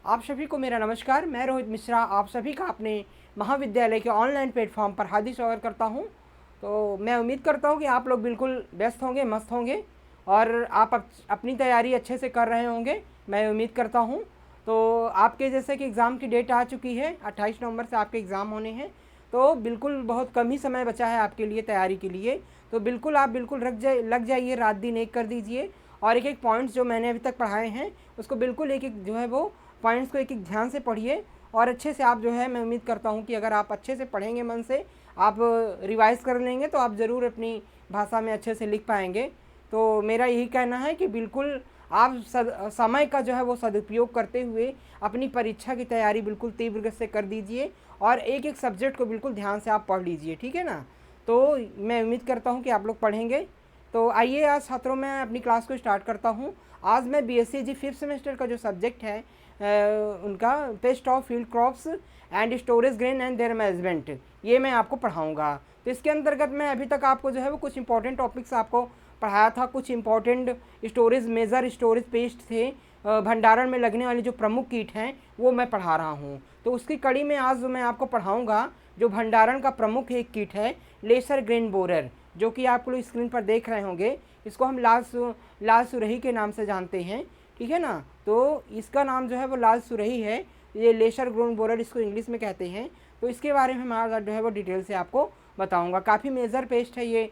आप सभी को मेरा नमस्कार। मैं रोहित मिश्रा आप सभी का अपने महाविद्यालय के ऑनलाइन प्लेटफॉर्म पर हार्दिक स्वागत करता हूं। तो मैं उम्मीद करता हूं कि आप लोग बिल्कुल व्यस्त होंगे, मस्त होंगे और आप अपनी तैयारी अच्छे से कर रहे होंगे, मैं उम्मीद करता हूं। तो आपके जैसे कि एग्ज़ाम की डेट आ चुकी है, 28 नवंबर से आपके एग्ज़ाम होने हैं। तो बिल्कुल बहुत कम ही समय बचा है आपके लिए तैयारी के लिए। तो बिल्कुल आप बिल्कुल लग जाइए, रात दिन एक कर दीजिए और एक एक पॉइंट्स जो मैंने अभी तक पढ़ाए हैं उसको बिल्कुल एक एक जो है वो पॉइंट्स को एक एक ध्यान से पढ़िए और अच्छे से आप जो है, मैं उम्मीद करता हूँ कि अगर आप अच्छे से पढ़ेंगे, मन से आप रिवाइज़ कर लेंगे तो आप ज़रूर अपनी भाषा में अच्छे से लिख पाएंगे। तो मेरा यही कहना है कि बिल्कुल आप समय का जो है वो सदुपयोग करते हुए अपनी परीक्षा की तैयारी बिल्कुल तीव्र गति से कर दीजिए और एक एक सब्जेक्ट को बिल्कुल ध्यान से आप पढ़ लीजिए, ठीक है ना। तो मैं उम्मीद करता हूँ कि आप लोग पढ़ेंगे। तो आइए आज छात्रों, मैं अपनी क्लास को स्टार्ट करता हूँ। आज मैं BSc फिफ्थ सेमेस्टर का जो सब्जेक्ट है उनका paste of field crops and storage grain and there management, ये मैं आपको पढ़ाऊँगा। तो इसके अंतर्गत मैं अभी तक आपको जो है वो कुछ इंपॉर्टेंट टॉपिक्स आपको पढ़ाया था। कुछ important storage major storage pest थे, भंडारण में लगने वाली जो प्रमुख कीट हैं वो मैं पढ़ा रहा हूँ। तो उसकी कड़ी में आज मैं आपको पढ़ाऊँगा जो भंडारण का प्रमुख एक कीट है लेसर ग्रेन बोरर, जो कि आप लोग स्क्रीन पर देख रहे होंगे। इसको हम लाल सुरही के नाम से जानते हैं, ठीक है ना। तो इसका नाम जो है वो लाल सुरही है, ये लेसर ग्रेन बोरर इसको इंग्लिश में कहते हैं। तो इसके बारे में हमारा जो है वो डिटेल से आपको बताऊंगा। काफ़ी मेजर पेस्ट है ये,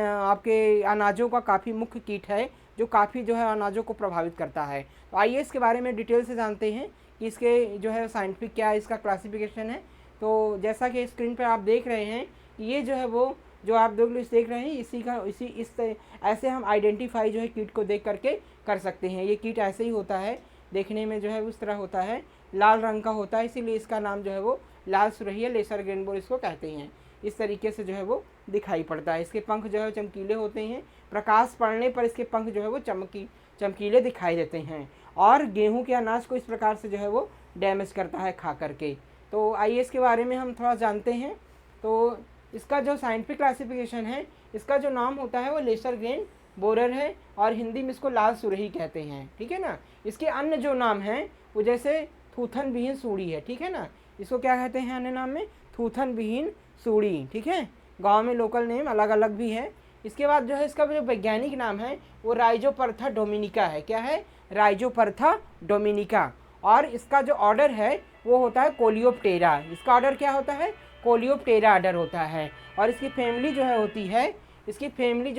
आपके अनाजों का काफ़ी मुख्य कीट है जो काफ़ी जो है अनाजों को प्रभावित करता है। तो आइए इसके बारे में डिटेल से जानते हैं कि इसके जो है साइंटिफिक क्या इसका क्लासिफिकेशन है। तो जैसा कि स्क्रीन पर आप देख रहे हैं, ये जो है वो जो आप लोग देख रहे हैं ऐसे हम आइडेंटिफाई जो है कीट को देख करके कर सकते हैं। ये कीट ऐसे ही होता है, देखने में जो है उस तरह होता है, लाल रंग का होता है, इसीलिए इसका नाम जो है वो लाल सुरही है, लेसर ग्रेन बोरर इसको कहते हैं। इस तरीके से जो है वो दिखाई पड़ता है। इसके पंख जो है चमकीले होते हैं, प्रकाश पड़ने पर इसके पंख जो है वो चमकीले दिखाई देते हैं और गेहूँ के अनाज को इस प्रकार से जो है वो डैमेज करता है खा करके। तो आइए इसके बारे में हम थोड़ा जानते हैं। तो इसका जो साइंटिफिक क्लासिफिकेशन है, इसका जो नाम होता है वो लेसर ग्रेन बोरर है और हिंदी में इसको लाल सुरही कहते हैं, ठीक है ना। इसके अन्य जो नाम हैं वो जैसे थूथन विहीन सूड़ी है, ठीक है ना। इसको क्या कहते हैं अन्य नाम में? थूथन विहीन सूड़ी, ठीक है। गांव में लोकल नेम अलग अलग भी है। इसके बाद जो है इसका जो वैज्ञानिक नाम है वो राइजोपरथा डोमिनिका है। क्या है? राइजोपरथा डोमिनिका। और इसका जो ऑर्डर है वो होता है कोलियोप्टेरा। इसका ऑर्डर क्या होता है? कोलियोप्टेरा ऑर्डर होता है। और इसकी फैमिली जो है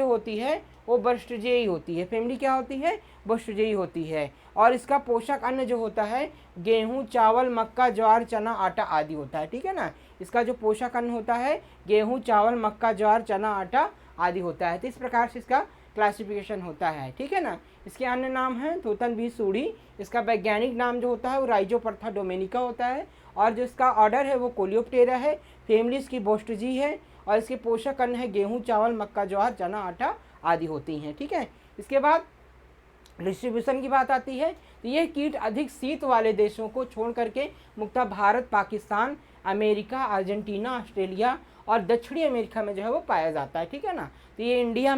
होती है वो बर्स्टजेई होती है। फैमिली क्या होती है? बर्स्टजेई होती है। और इसका पोषक अन्न जो होता है गेहूं, चावल, मक्का, ज्वार, चना, आटा आदि होता है, ठीक है ना। इसका जो पोषक अन्न होता है गेहूं, चावल, मक्का, ज्वार, चना, आटा आदि होता है। तो इस प्रकार से इसका क्लासिफिकेशन होता है, ठीक है ना। इसके अन्य नाम हैं थूथन बी सूड़ी। इसका वैज्ञानिक नाम जो होता है वो राइजोपरथा डोमिनिका होता है और जो इसका ऑर्डर है वो कोलियोप्टेरा है। फैमिली इसकी बोस्टजी है और इसके पोषक अन्न है गेहूं, चावल, मक्का, ज्वार, चना, आटा आदि होती हैं, ठीक है। इसके बाद डिस्ट्रीब्यूशन की बात आती है। तो ये कीट अधिक शीत वाले देशों को छोड़ करके मुख्यतः Bharat, Pakistan, America, Argentina, Australia और दक्षिणी अमेरिका में जो है वो पाया जाता है, ठीक है ना। तो ये इंडिया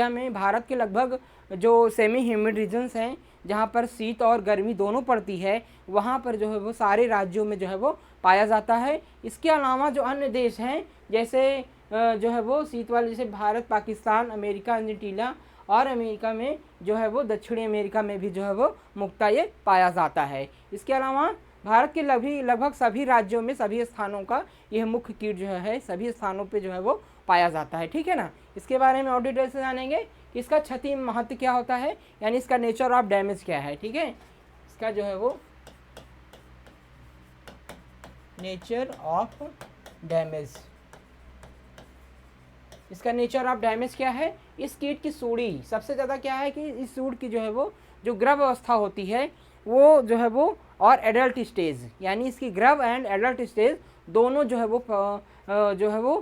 में भारत के लगभग जो सेमी ह्यूमिड रीजन्स हैं जहाँ पर शीत और गर्मी दोनों पड़ती है, वहाँ पर जो है वो सारे राज्यों में जो है वो पाया जाता है। इसके अलावा जो अन्य देश हैं जैसे जो है वो शीत वाले, जैसे भारत, पाकिस्तान, अमेरिका, अर्जेंटीना और अमेरिका में जो है वो दक्षिणी अमेरिका में भी जो है वो मुख्यतः ये पाया जाता है। इसके अलावा भारत के लगभग सभी राज्यों में, सभी स्थानों का यह मुख्य कीट जो है सभी स्थानों पे जो है वो पाया जाता है, ठीक है ना। इसके बारे में और डिटेल से जानेंगे कि इसका क्षति महत्व क्या होता है, यानी इसका नेचर ऑफ डैमेज क्या है, ठीक है। इसका जो है वो नेचर ऑफ डैमेज, इसका नेचर ऑफ डैमेज क्या है? इस कीट की सूड़ी सबसे ज़्यादा क्या है कि इस सूड़ की जो है वो जो गर्भ अवस्था होती है वो जो है वो और एडल्ट स्टेज, यानी इसकी गर्भ एंड एडल्ट स्टेज दोनों जो है वो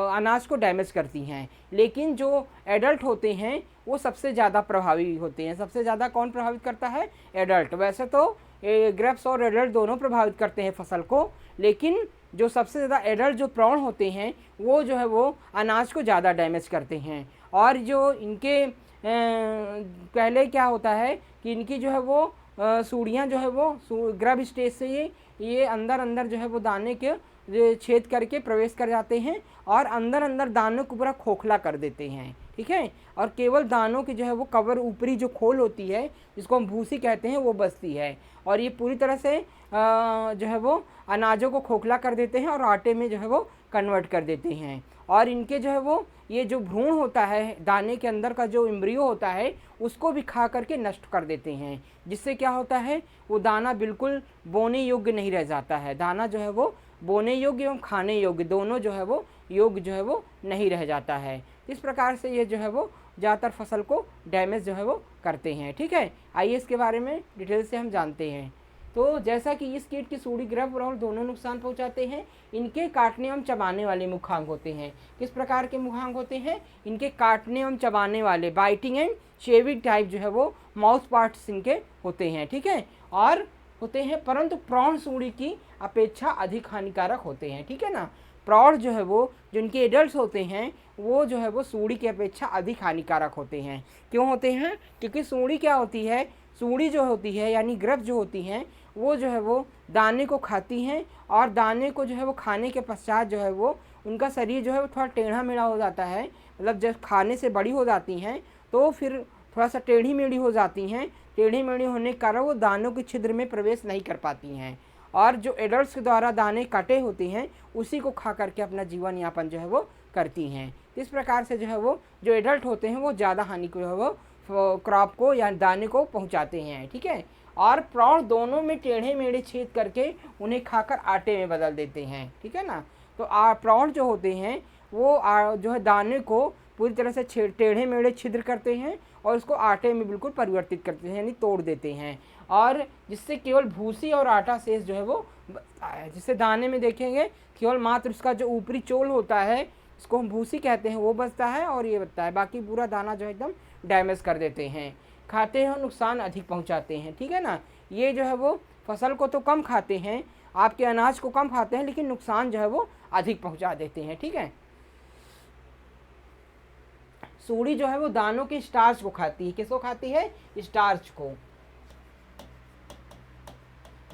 अनाज को डैमेज करती हैं। लेकिन जो एडल्ट होते हैं वो सबसे ज़्यादा प्रभावी होते हैं। सबसे ज़्यादा कौन प्रभावित करता है? एडल्ट। वैसे तो ग्रेप्स और एडल्ट दोनों प्रभावित करते हैं फसल को, लेकिन जो सबसे ज़्यादा एडल्ट जो प्रौढ़ होते हैं वो जो है वो अनाज को ज़्यादा डैमेज करते हैं। और जो इनके पहले क्या होता है कि इनकी जो है वो सूढ़ियाँ जो है वो गर्भ स्टेज से ये अंदर अंदर जो है वो दाने के छेद करके प्रवेश कर जाते हैं और अंदर अंदर दानों को पूरा खोखला कर देते हैं, ठीक है। और केवल दानों की जो है वो कवर ऊपरी जो खोल होती है जिसको हम भूसी कहते हैं वो बचती है और ये पूरी तरह से जो है वो अनाजों को खोखला कर देते हैं और आटे में जो है वो कन्वर्ट कर देते हैं। और इनके जो है वो ये जो भ्रूण होता है दाने के अंदर का जो एम्ब्रियो होता है उसको भी खा करके नष्ट कर देते हैं, जिससे क्या होता है वो दाना बिल्कुल बोने योग्य नहीं रह जाता है। दाना जो है वो बोने योग्य एवं खाने योग्य दोनों जो है वो योग्य जो है वो नहीं रह जाता है। इस प्रकार से ये जो है वो ज़्यादातर फसल को डैमेज जो है वो करते हैं, ठीक है। आइए इसके बारे में डिटेल से हम जानते हैं। तो जैसा कि इस कीट की सूढ़ी गर्भ और दोनों नुकसान पहुंचाते हैं, इनके काटने एवं चबाने वाले मुखांग होते हैं। किस प्रकार के मुखांग होते हैं? इनके काटने एवं चबाने वाले बाइटिंग एंड शेविंग टाइप जो है वो माउथ पार्ट्स इनके होते हैं, ठीक है। और होते हैं परंतु प्रौढ़ सूढ़ी की अपेक्षा अधिक हानिकारक होते हैं, ठीक है ना। प्रौढ़ जो है वो जो इनके एडल्ट होते हैं वो जो है वो सूढ़ी की अपेक्षा अधिक हानिकारक होते हैं। क्यों होते हैं? क्योंकि सूढ़ी क्या होती है, सूढ़ी जो होती है यानी ग्रफ जो होती हैं वो जो है वो दाने को खाती हैं और दाने को जो है वो खाने के पश्चात जो है वो उनका शरीर जो है वो थोड़ा टेढ़ा मेढ़ा हो जाता है। मतलब जब खाने से बड़ी हो जाती हैं तो फिर थोड़ा सा टेढ़ी मेढ़ी हो जाती हैं। टेढ़ी मेढ़ी होने के कारण वो दानों के छिद्र में प्रवेश नहीं कर पाती हैं और जो एडल्ट्स के द्वारा दाने काटे होते हैं उसी को खा करके अपना जीवन यापन जो है वो करती हैं। इस प्रकार से जो है वो जो एडल्ट होते हैं वो ज़्यादा हानि को जो है वो क्रॉप को या दाने को पहुंचाते हैं, ठीक है। और प्रौढ़ दोनों में टेढ़े मेढ़े छेद करके उन्हें खाकर आटे में बदल देते हैं, ठीक है ना। तो प्रौढ़ जो होते हैं वो जो है दाने को पूरी तरह से टेढ़े मेढ़े छिद्र करते हैं और उसको आटे में बिल्कुल परिवर्तित करते हैं यानी तोड़ देते हैं और जिससे केवल भूसी और आटा शेष जो है वो बचता है। जिससे दाने में देखेंगे केवल मात्र उसका जो ऊपरी चोल होता है इसको हम भूसी कहते हैं वो बचता है और ये बचता है, बाकी पूरा दाना जो है एकदम डैमेज कर देते हैं, खाते हैं और नुकसान अधिक पहुंचाते हैं, ठीक है ना। ये जो है वो फसल को तो कम खाते हैं, आपके अनाज को कम खाते हैं, लेकिन नुकसान जो है वो अधिक पहुंचा देते हैं, ठीक है। सूढ़ी जो है वो दानों के स्टार्च को खाती है। किसको खाती है? स्टार्च को।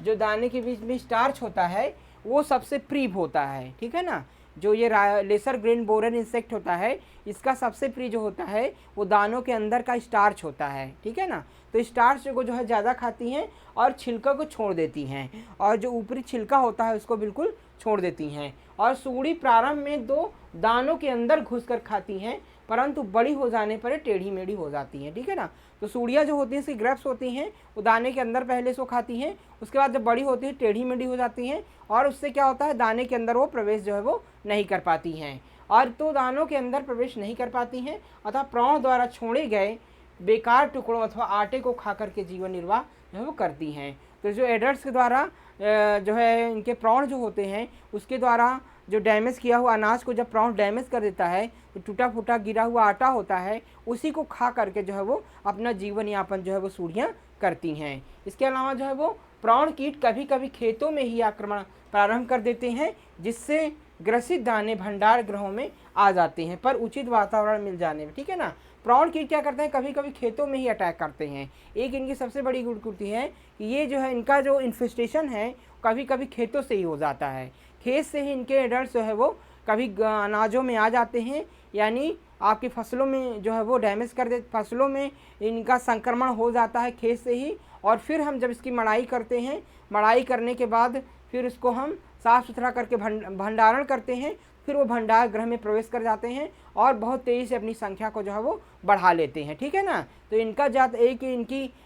जो दाने के बीच में स्टार्च होता है वो सबसे प्रिय होता है, ठीक है ना। जो ये लेसर ग्रेन बोरर इंसेक्ट होता है इसका सबसे प्रिय जो होता है वो दानों के अंदर का स्टार्च होता है, ठीक है ना। तो स्टार्च को जो है ज़्यादा खाती हैं और छिलका को छोड़ देती हैं और जो ऊपरी छिलका होता है उसको बिल्कुल छोड़ देती हैं। और सूढ़ी प्रारंभ में दो दानों के अंदर घुसकर खाती हैं परंतु बड़ी हो जाने पर टेढ़ी मेढ़ी हो जाती हैं, ठीक है ना। तो सूढ़ियाँ जो होती हैं इसकी ग्रेप्स होती हैं वो दाने के अंदर पहले से खाती हैं, उसके बाद जब बड़ी होती है टेढ़ी मेढ़ी हो जाती हैं और उससे क्या होता है दाने के अंदर वो प्रवेश जो है वो नहीं कर पाती हैं और तो दानों के अंदर प्रवेश नहीं कर पाती हैं अतः प्रौढ़ द्वारा छोड़े गए बेकार टुकड़ों अथवा आटे को खा करके जीवन निर्वाह जो है वो करती हैं। तो जो एडल्ट्स के द्वारा जो है इनके प्रौढ़ जो होते हैं उसके द्वारा जो डैमेज किया हुआ अनाज को जब प्रौढ़ डैमेज कर देता है तो टूटा फूटा गिरा हुआ आटा होता है उसी को खा करके जो है वो अपना जीवन यापन जो है वो सूढ़ियाँ करती हैं। इसके अलावा जो है वो प्रौढ़ कीट कभी कभी खेतों में ही आक्रमण प्रारंभ कर देते हैं जिससे ग्रसित दाने भंडार गृहों में आ जाते हैं पर उचित वातावरण मिल जाने में, ठीक है ना। प्रौढ़ कीट क्या करते हैं कभी कभी खेतों में ही अटैक करते हैं। एक इनकी सबसे बड़ी गुणकृति है कि ये जो है इनका जो इन्फेस्टेशन है कभी कभी खेतों से ही हो जाता है। खेत से ही इनके एडल्ट जो है वो कभी अनाजों में आ जाते हैं यानी आपकी फसलों में जो है वो डैमेज कर दे, फसलों में इनका संक्रमण हो जाता है खेत से ही। और फिर हम जब इसकी मड़ाई करते हैं, मड़ाई करने के बाद फिर इसको हम साफ़ सुथरा करके भंडारण करते हैं, फिर वो भंडार गृह में प्रवेश कर जाते हैं और बहुत तेज़ी से अपनी संख्या को जो है वो बढ़ा लेते हैं, ठीक है ना। तो इनका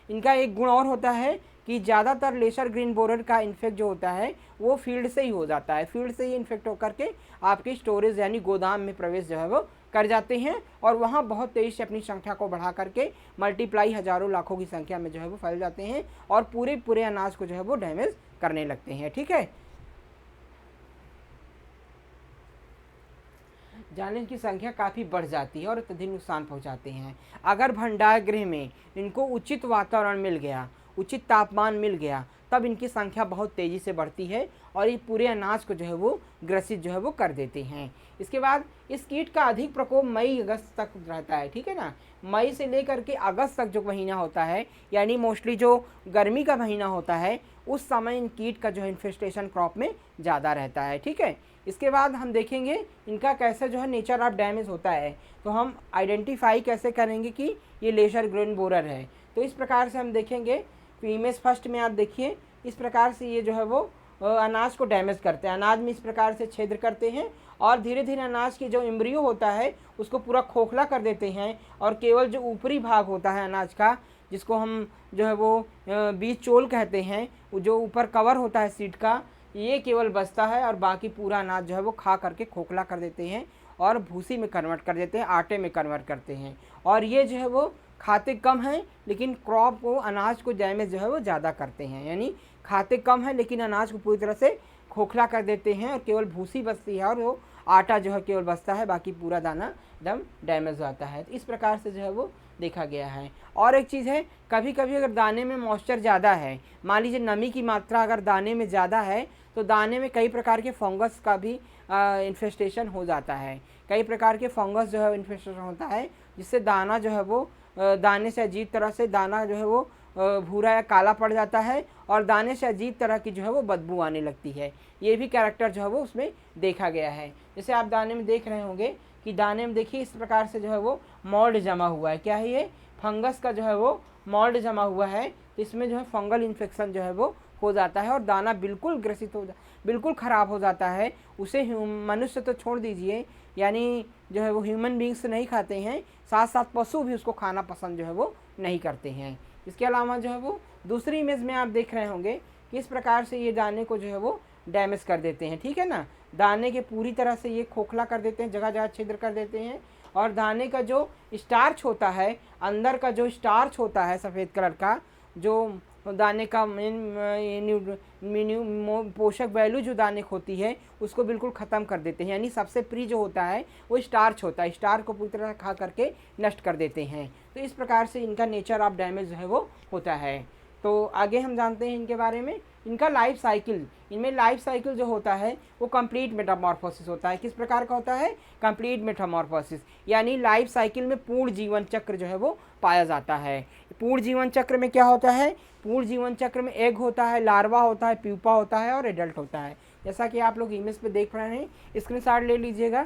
इनका एक गुण और होता है कि ज़्यादातर लेसर ग्रीन बोरर का इन्फेक्ट जो होता है वो फील्ड से ही हो जाता है। फील्ड से ही इन्फेक्ट होकर के आपके स्टोरेज यानी गोदाम में प्रवेश जो है वो कर जाते हैं और वहाँ बहुत तेज़ी से अपनी संख्या को बढ़ा करके मल्टीप्लाई हज़ारों लाखों की संख्या में जो है वो फैल जाते हैं और पूरे अनाज को जो है वो डैमेज करने लगते हैं, ठीक है। जाने की संख्या काफ़ी बढ़ जाती है और अत्यधिक नुकसान पहुंचाते हैं। अगर भंडार गृह में इनको उचित वातावरण मिल गया, उचित तापमान मिल गया तब इनकी संख्या बहुत तेज़ी से बढ़ती है और ये पूरे अनाज को जो है वो ग्रसित जो है वो कर देते हैं। इसके बाद इस कीट का अधिक प्रकोप मई अगस्त तक रहता है, ठीक है ना। मई से लेकर के अगस्त तक जो महीना होता है, यानी मोस्टली जो गर्मी का महीना होता है, उस समय इन कीट का जो है इन्फेस्टेशन क्रॉप में ज़्यादा रहता है, ठीक है। इसके बाद हम देखेंगे इनका कैसे जो है नेचर ऑफ डैमेज होता है। तो हम आइडेंटिफाई कैसे करेंगे कि ये लेजर ग्रेन बोरर है। तो इस प्रकार से हम देखेंगे, इमेज फर्स्ट में आप देखिए, इस प्रकार से ये जो है वो अनाज को डैमेज करते हैं। अनाज में इस प्रकार से छिद्र करते हैं और धीरे धीरे अनाज की जो एम्ब्रियो होता है उसको पूरा खोखला कर देते हैं और केवल जो ऊपरी भाग होता है अनाज का, जिसको हम जो है वो बीज चोल कहते हैं, जो ऊपर कवर होता है सीड का, ये केवल बचता है और बाकी पूरा अनाज जो है वो खा करके खोखला कर देते हैं और भूसी में कन्वर्ट कर देते हैं, आटे में कन्वर्ट करते हैं। और ये जो है वो खाते कम हैं लेकिन क्रॉप को, अनाज को डैमेज जो है वो ज़्यादा करते हैं। यानी खाते कम हैं लेकिन अनाज को पूरी तरह से खोखला कर देते हैं और केवल भूसी बचती है और वो आटा जो है केवल बचता है, बाकी पूरा दाना एकदम डैमेज हो जाता है। तो इस प्रकार से जो है वो देखा गया है। और एक चीज़ है, कभी कभी अगर दाने में मॉइस्चर ज़्यादा है, मान लीजिए नमी की मात्रा अगर दाने में ज़्यादा है, तो दाने में कई प्रकार के फंगस का भी इन्फेस्टेशन हो जाता है। कई प्रकार के फंगस जो है इन्फेस्टेशन होता है, जिससे दाना जो है वो दाने से अजीब तरह से दाना जो है वो भूरा या काला पड़ जाता है और दाने से अजीब तरह की जो है वो बदबू आने लगती है। ये भी कैरेक्टर जो है वो उसमें देखा गया है। जैसे आप दाने में देख रहे होंगे कि दाने में देखिए इस प्रकार से जो है वो मोल्ड जमा हुआ है। क्या है ये? फंगस का जो है वो मोल्ड जमा हुआ है। तो इसमें जो है फंगल इन्फेक्शन जो है वो हो जाता है और दाना बिल्कुल ग्रसित बिल्कुल ख़राब हो जाता है। उसे मनुष्य तो छोड़ दीजिए, यानी जो है वो ह्यूमन बींग्स नहीं खाते हैं, साथ साथ पशु भी उसको खाना पसंद जो है वो नहीं करते हैं। इसके अलावा जो है वो दूसरी इमेज में आप देख रहे होंगे कि इस प्रकार से ये दाने को जो है वो डैमेज कर देते हैं, ठीक है ना। दाने के पूरी तरह से ये खोखला कर देते हैं, जगह जगह छिद्र कर देते हैं और दाने का जो स्टार्च होता है, अंदर का जो स्टार्च होता है सफ़ेद कलर का, जो दाने का मेन पोषक वैल्यू जो दाने की होती है उसको बिल्कुल ख़त्म कर देते हैं। यानी सबसे प्री जो होता है वो स्टार्च होता है, स्टार्च को पूरी तरह खा करके नष्ट कर देते हैं। तो इस प्रकार से इनका नेचर ऑफ डैमेज जो है वो होता है। तो आगे हम जानते हैं इनके बारे में। इनका लाइफ साइकिल, इनमें लाइफ साइकिल जो होता है वो कंप्लीट मेटामॉर्फोसिस होता है। किस प्रकार का होता है? कंप्लीट मेटामॉर्फोसिस, यानी लाइफ साइकिल में पूर्ण जीवन चक्र जो है वो पाया जाता है। पूर्ण जीवन चक्र में क्या होता है? पूर्ण जीवन चक्र में एग होता है, लार्वा होता है, प्यूपा होता है और एडल्ट होता है। जैसा कि आप लोग इमेज पे देख रहे हैं, स्क्रीनशॉट ले लीजिएगा।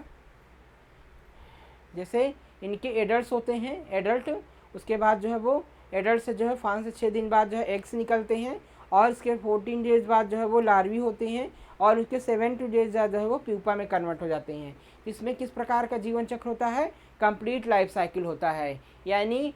जैसे इनके एडल्ट होते हैं, एडल्ट, उसके बाद जो है वो एडल्ट से जो है 5 से 6 दिन बाद जो है एग्स निकलते हैं और इसके 14 डेज बाद जो है वो लार्वी होते हैं और उसके 70 डेज बाद जो है वो प्यूपा में कन्वर्ट हो जाते हैं। इसमें किस प्रकार का जीवन चक्र होता है? कंप्लीट लाइफ साइकिल होता है। यानी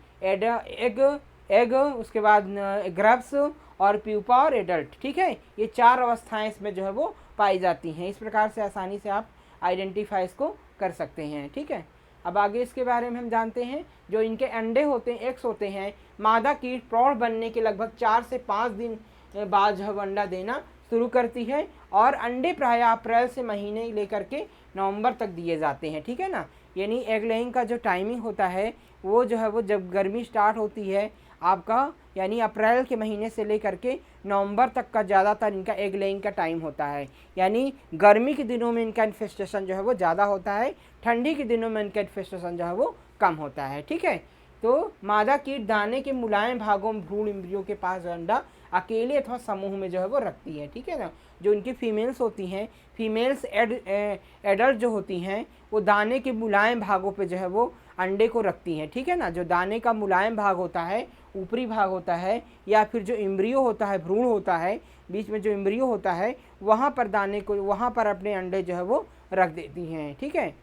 एग, उसके बाद ग्रब्स और प्यूपा और एडल्ट, ठीक है। ये 4 अवस्थाएं इसमें जो है वो पाई जाती हैं। इस प्रकार से आसानी से आप आइडेंटिफाई इसको कर सकते हैं, ठीक है। अब आगे इसके बारे में हम जानते हैं। जो इनके अंडे होते हैं, एग्स होते हैं, मादा कीट प्रौढ़ बनने के लगभग 4 से 5 दिन बाद जो है अंडा देना शुरू करती है और अंडे प्रायः अप्रैल से महीने लेकर के नवंबर तक दिए जाते हैं, ठीक है ना। यानी एग लेइंग का जो टाइमिंग होता है वो जो है वो जब गर्मी स्टार्ट होती है आपका, यानी अप्रैल के महीने से लेकर के नवंबर तक का ज़्यादातर इनका एग लेइंग का टाइम होता है। यानी गर्मी के दिनों में इनका इन्फेस्टेशन जो है वो ज़्यादा होता है, ठंडी के दिनों में इनका इन्फेस्टेशन जो है वो कम होता है, ठीक है। तो मादा कीट दाने के मुलायम भागों में भ्रूण इंद्रियों के पास अंडा अकेले अथवा समूह में जो है वो रखती है, ठीक है ना। जो इनकी फीमेल्स होती हैं, फीमेल्स एडल्ट जो होती हैं, वो दाने के मुलायम भागों पे जो है वो अंडे को रखती हैं, ठीक है ना। जो दाने का मुलायम भाग होता है, ऊपरी भाग होता है, या फिर जो एम्ब्रियो होता है, भ्रूण होता है, बीच में जो एम्ब्रियो होता है, वहाँ पर दाने को, वहाँ पर अपने अंडे जो है वो रख देती हैं, ठीक है।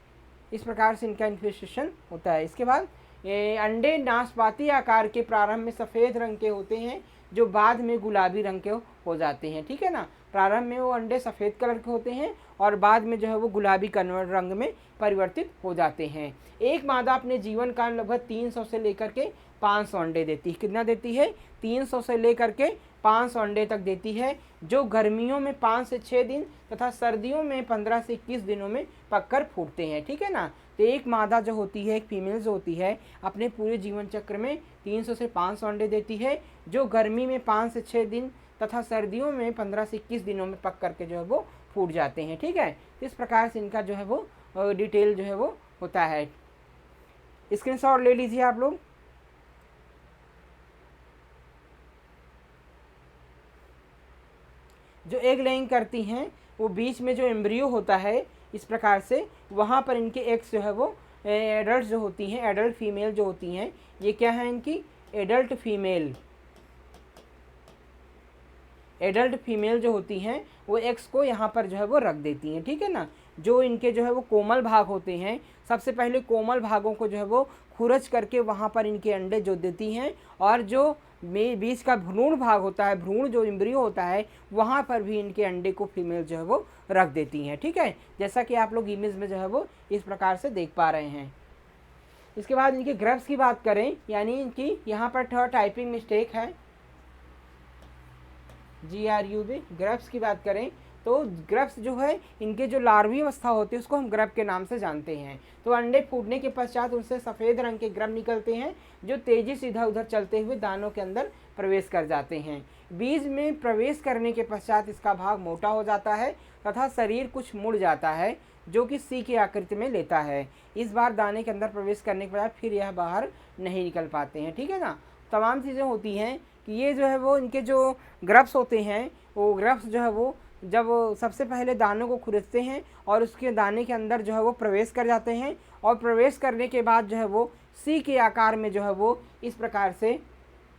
इस प्रकार से इनका इन्फेस्टेशन होता है। इसके बाद अंडे नाशपाती आकार के प्रारंभ में सफ़ेद रंग के होते हैं, जो बाद में गुलाबी रंग के हो जाते हैं, ठीक है ना। प्रारंभ में वो अंडे सफ़ेद कलर के होते हैं और बाद में जो है वो गुलाबी कन्वर्ट रंग में परिवर्तित हो जाते हैं। एक मादा अपने जीवन काल लगभग 300 से लेकर के 500 अंडे देती है। कितना देती है? 300 से लेकर के 500 अंडे तक देती है, जो गर्मियों में 5 से 6 दिन तथा सर्दियों में 15 से 21 दिनों में पककर फूटते हैं, ठीक है ना। तो एक मादा जो होती है, एक फीमेल जो होती है, अपने पूरे जीवन चक्र में 300 से 500 अंडे देती है, जो गर्मी में 5 से 6 दिन तथा सर्दियों में 15 से 21 दिनों में पक करके जो है वो फूट जाते हैं। ठीक है, इस प्रकार से इनका जो है वो डिटेल जो है वो होता है। स्क्रीनशॉट ले लीजिए आप लोग। जो एग लेइंग करती हैं वो बीच में जो एम्ब्रियो होता है इस प्रकार से, वहाँ पर इनके एग्स जो है वो एडल्ट जो होती हैं, एडल्ट फीमेल जो होती हैं, ये क्या है इनकी एडल्ट फीमेल जो होती हैं वो एग्स को यहाँ पर जो है वो रख देती हैं। ठीक है ना, जो इनके जो है वो कोमल भाग होते हैं, सबसे पहले कोमल भागों को जो है वो खुरच करके वहाँ पर इनके अंडे जो देती हैं, और जो बीच का भ्रूण भाग होता है, भ्रूण जो एम्ब्रियो होता है, वहाँ पर भी इनके अंडे को फीमेल जो है वो रख देती हैं। ठीक है, जैसा कि आप लोग इमेज में जो है वो इस प्रकार से देख पा रहे हैं। इसके बाद इनके ग्रब्स की बात करें, यानी इनकी यहाँ पर थर्ड टाइपिंग मिस्टेक है, GRUB, ग्रब्स की बात करें तो ग्रब्स जो है इनके जो लार्वी अवस्था होती है उसको हम ग्रब के नाम से जानते हैं। तो अंडे फूटने के पश्चात उनसे सफ़ेद रंग के ग्रब निकलते हैं जो तेजी से इधर उधर चलते हुए दानों के अंदर प्रवेश कर जाते हैं। बीज में प्रवेश करने के पश्चात इसका भाग मोटा हो जाता है तथा शरीर कुछ मुड़ जाता है जो कि सी की आकृति में लेता है। इस बार दाने के अंदर प्रवेश करने के बाद फिर यह बाहर नहीं निकल पाते हैं। ठीक है ना, तमाम चीज़ें होती हैं कि ये जो है वो इनके जो ग्रब्स होते हैं, वो ग्रब्स जो है वो जब सबसे पहले दानों को खुरचते हैं और उसके दाने के अंदर जो है वो प्रवेश कर जाते हैं, और प्रवेश करने के बाद जो है वो सी के आकार में जो है वो इस प्रकार से,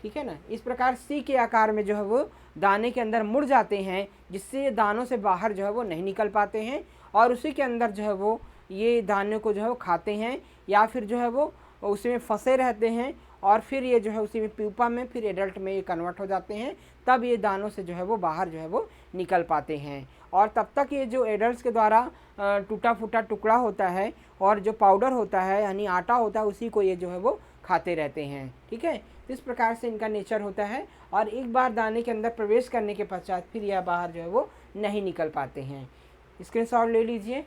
ठीक है ना, इस प्रकार सी के आकार में जो है वो दाने के अंदर मुड़ जाते हैं, जिससे दानों से बाहर जो है वो नहीं निकल पाते हैं, और उसी के अंदर जो है वो ये दाने को जो है वो खाते हैं या फिर जो है वो उसी में फंसे रहते हैं, और फिर ये जो है उसी में प्यूपा में फिर एडल्ट में ये कन्वर्ट हो जाते हैं। तब ये दानों से जो है वो बाहर जो है वो निकल पाते हैं, और तब तक ये जो एडल्ट्स के द्वारा टूटा फूटा टुकड़ा होता है और जो पाउडर होता है यानी आटा होता है उसी को ये जो है वो खाते रहते हैं। ठीक है, तो इस प्रकार से इनका नेचर होता है, और एक बार दाने के अंदर प्रवेश करने के पश्चात फिर यह बाहर जो है वो नहीं निकल पाते हैं। स्क्रीनशॉट ले लीजिए।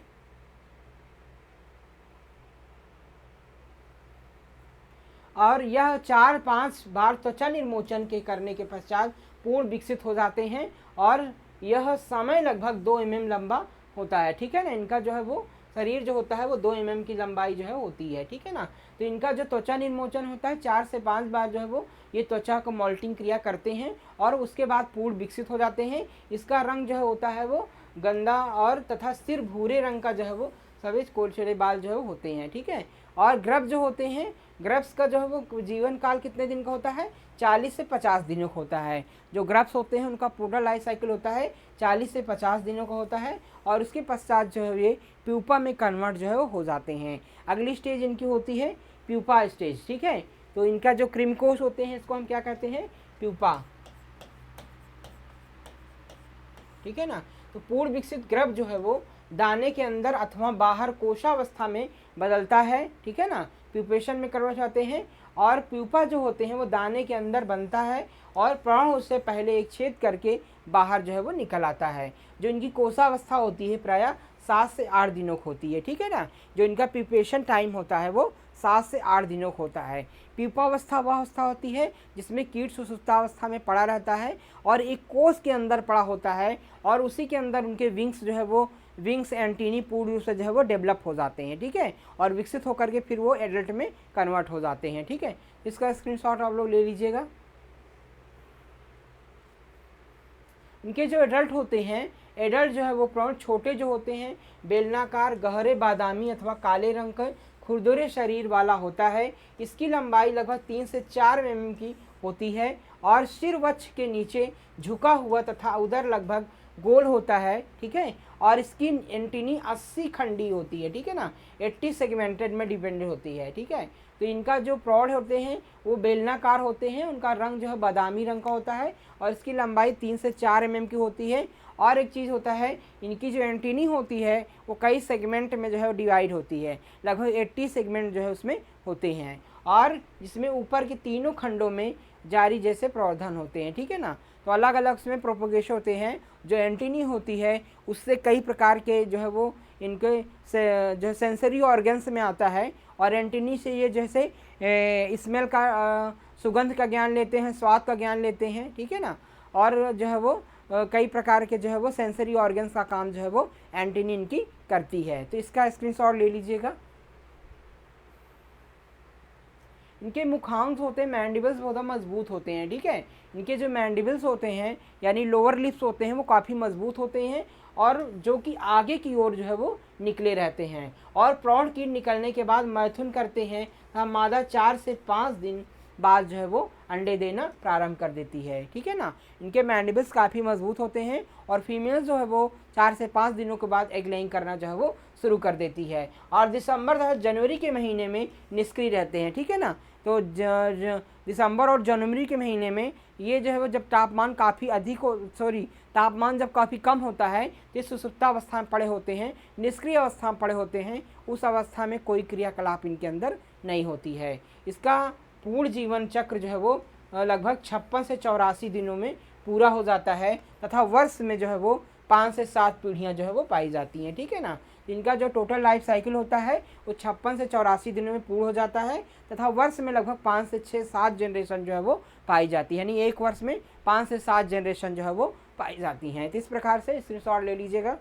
और यह 4-5 बार त्वचा निर्मोचन के करने के पश्चात पूर्ण विकसित हो जाते हैं, और यह समय लगभग 2 mm लंबा होता है। ठीक है ना, इनका जो है वो शरीर जो होता है वो 2 mm की लंबाई जो है होती है। ठीक है ना, तो इनका जो त्वचा निर्मोचन होता है 4 से 5 बार जो है वो ये त्वचा को मोल्टिंग क्रिया करते हैं, और उसके बाद पूर्ण विकसित हो जाते हैं। इसका रंग जो है होता है वो गंदा और तथा सिर भूरे रंग का जो है वो सफेद कोलचेरे बाल जो है होते हैं। ठीक है, और ग्रब जो होते हैं, ग्रब्स का जो है वो जीवन काल कितने दिन का होता है, 40 से 50 दिनों का होता है। जो ग्रब्स होते हैं उनका पूरा लाइफ साइकिल होता है 40 से 50 दिनों का होता है, और उसके पश्चात जो है ये प्यूपा में कन्वर्ट जो है वो हो जाते हैं। अगली स्टेज इनकी होती है प्यूपा स्टेज। ठीक है, तो इनका जो क्रीमकोश होते हैं इसको हम क्या कहते हैं, प्यूपा। ठीक है ना, तो पूर्ण विकसित ग्रब जो है वो दाने के अंदर अथवा बाहर कोशावस्था में बदलता है। ठीक है ना, प्यूपेशन में कन्वर्ट होते हैं, और प्यूपा जो होते हैं वो दाने के अंदर बनता है, और प्राण उससे पहले एक छेद करके बाहर जो है वो निकल आता है। जो इनकी कोशावस्था होती है प्रायः 7 से 8 दिनों की होती है। ठीक है ना, जो इनका प्यूपेशन टाइम होता है वो 7 से 8 दिनों का होता है। प्यूपावस्था वह अवस्था होती है जिसमें कीट सुसुप्तावस्था में पड़ा रहता है और एक कोष के अंदर पड़ा होता है, और उसी के अंदर उनके विंग्स जो है वो विंग्स एंटीनी पूर्ण रूप से जो है वो डेवलप हो जाते हैं। ठीक है, और विकसित होकर के फिर वो एडल्ट में कन्वर्ट हो जाते हैं। ठीक है, इसका स्क्रीनशॉट आप लोग ले लीजिएगा। इनके जो एडल्ट होते हैं, एडल्ट जो है वो प्राण छोटे जो होते हैं, बेलनाकार, गहरे बादामी अथवा काले रंग का खुरदुरे शरीर वाला होता है। इसकी लंबाई लगभग 3 से 4 mm की होती है, और सिर वक्ष के नीचे झुका हुआ तथा उधर लगभग गोल होता है। ठीक है, और इसकी एंटीनी 80 खंडी होती है। ठीक है ना, 80 सेगमेंटेड में डिपेंडेंट होती है। ठीक है, तो इनका जो प्रौढ़ होते हैं वो बेलनाकार होते हैं, उनका रंग जो है बादामी रंग का होता है, और इसकी लंबाई 3 से 4 mm की होती है। और एक चीज़ होता है, इनकी जो एंटीनी होती है वो कई सेगमेंट में जो है डिवाइड होती है, लगभग 80 सेगमेंट जो है उसमें होते हैं, और जिसमें ऊपर के तीनों खंडों में जारी जैसे प्रवर्धन होते हैं। ठीक है ना, तो अलग अलग उसमें प्रोपोगेशन होते हैं। जो एंटीनी होती है उससे कई प्रकार के जो है वो इनके जो सेंसरी ऑर्गन्स में आता है, और एंटीनी से ये जैसे स्मेल का सुगंध का ज्ञान लेते हैं, स्वाद का ज्ञान लेते हैं। ठीक है ना, और जो है वो कई प्रकार के जो है वो सेंसरी ऑर्गन्स का काम जो है वो एंटीना इनकी करती है। तो इसका स्क्रीनशॉट ले लीजिएगा। इनके मुखांश होते हैं, मैंडिबल्स बहुत मजबूत होते हैं, ठीक है। इनके जो मैंडिबल्स होते हैं यानी लोअर लिप्स होते हैं वो काफ़ी मजबूत होते हैं और जो कि आगे की ओर जो है वो निकले रहते हैं। और प्रौढ़ कीट निकलने के बाद मैथुन करते हैं, मादा 4 से 5 दिन बाद जो है वो अंडे देना प्रारंभ कर देती है, ठीक है ना। इनके मैंडिबल्स काफ़ी मजबूत होते हैं और फीमेल्स जो है वो 4 से 5 दिनों के बाद एग लेइंग करना जो है वो शुरू कर देती है और दिसंबर तथा जनवरी के महीने में निष्क्रिय रहते हैं, ठीक है ना। तो दिसंबर और जनवरी के महीने में ये जो है वो जब तापमान काफ़ी अधिक हो तापमान जब काफ़ी कम होता है तो सुसुप्तावस्था में पड़े होते हैं, निष्क्रिय अवस्था में पड़े होते हैं। उस अवस्था में कोई क्रियाकलाप इनके अंदर नहीं होती है। इसका पूर्ण जीवन चक्र जो है वो लगभग 56 से 84 दिनों में पूरा हो जाता है तथा वर्ष में जो है वो 5 से 7 पीढ़ियाँ जो है वो पाई जाती हैं, ठीक है ना। इनका जो टोटल लाइफ साइकिल होता है वो 56 से 84 दिनों में पूर्ण हो जाता है तथा वर्ष में लगभग 5 से 6-7 जनरेशन जो है वो पाई जाती है, यानी एक वर्ष में 5 से 7 जनरेशन जो है वो पाई जाती हैं। तो इस प्रकार से स्क्रीनशॉट ले लीजिएगा।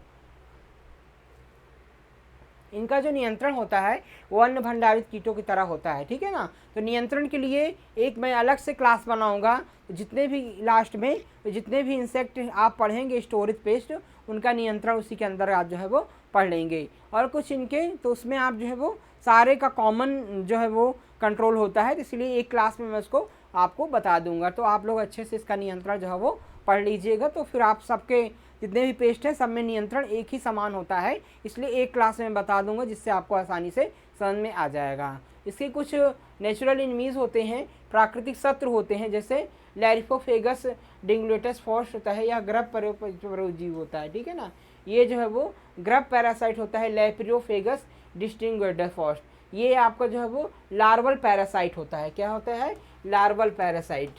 इनका जो नियंत्रण होता है वो अन्य भंडारित कीटों की तरह होता है, ठीक है ना। तो नियंत्रण के लिए एक मैं अलग से क्लास बनाऊंगा। जितने भी लास्ट में जितने भी इंसेक्ट आप पढ़ेंगे स्टोरेज पेस्ट, उनका नियंत्रण उसी के अंदर आप जो है वो पढ़ लेंगे। और कुछ इनके तो उसमें आप जो है वो सारे का कॉमन जो है वो कंट्रोल होता है, तो इसलिए एक क्लास में मैं उसको आपको बता दूंगा। तो आप लोग अच्छे से इसका नियंत्रण जो है वो पढ़ लीजिएगा। तो फिर आप सबके जितने भी पेस्ट हैं सब में नियंत्रण एक ही समान होता है, इसलिए एक क्लास में बता दूंगा जिससे आपको आसानी से समझ में आ जाएगा। इसके कुछ नेचुरल इनमीज होते हैं, प्राकृतिक शत्रु होते हैं, जैसे लैरिफोफेगस डिंगुलेटस फॉस्ट होता है या ग्रब परोजीव होता है, ठीक है ना। ये जो है वो ग्रब पैरासाइट होता है लैरिफोफेगस डिस्टिंग्विशड फॉस्ट। ये आपका जो है वो लार्वल पैरासाइट होता है। क्या होता है? Larval parasite.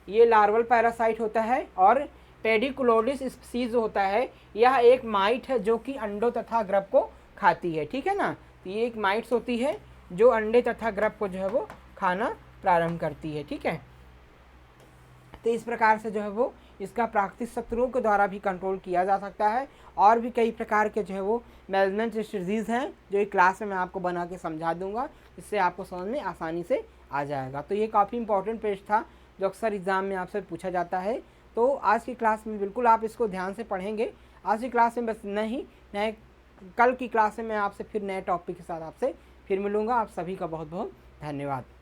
ये लार्वल पैरासाइट होता है। और पेडिकुलोडिस स्पीसीज होता है, यह एक माइट है जो कि अंडों तथा ग्रब को खाती है, ठीक है ना। तो ये एक माइट्स होती है जो अंडे तथा ग्रब को जो है वो खाना प्रारंभ करती है, ठीक है। तो इस प्रकार से जो है वो इसका प्राकृतिक शत्रुओं के द्वारा भी कंट्रोल किया जा सकता है। और भी कई प्रकार के जो है वो मैनेजमेंट डिजीज़ हैं जो एक क्लास में मैं आपको बना के समझा दूंगा, इससे आपको समझ में आसानी से आ जाएगा। तो ये काफ़ी इंपॉर्टेंट पेज था जो अक्सर एग्ज़ाम में आपसे पूछा जाता है। तो आज की क्लास में बिल्कुल आप इसको ध्यान से पढ़ेंगे। आज की क्लास में बस नहीं, नए कल की क्लास में मैं आपसे फिर नए टॉपिक के साथ आपसे फिर मिलूँगा। आप सभी का बहुत बहुत धन्यवाद।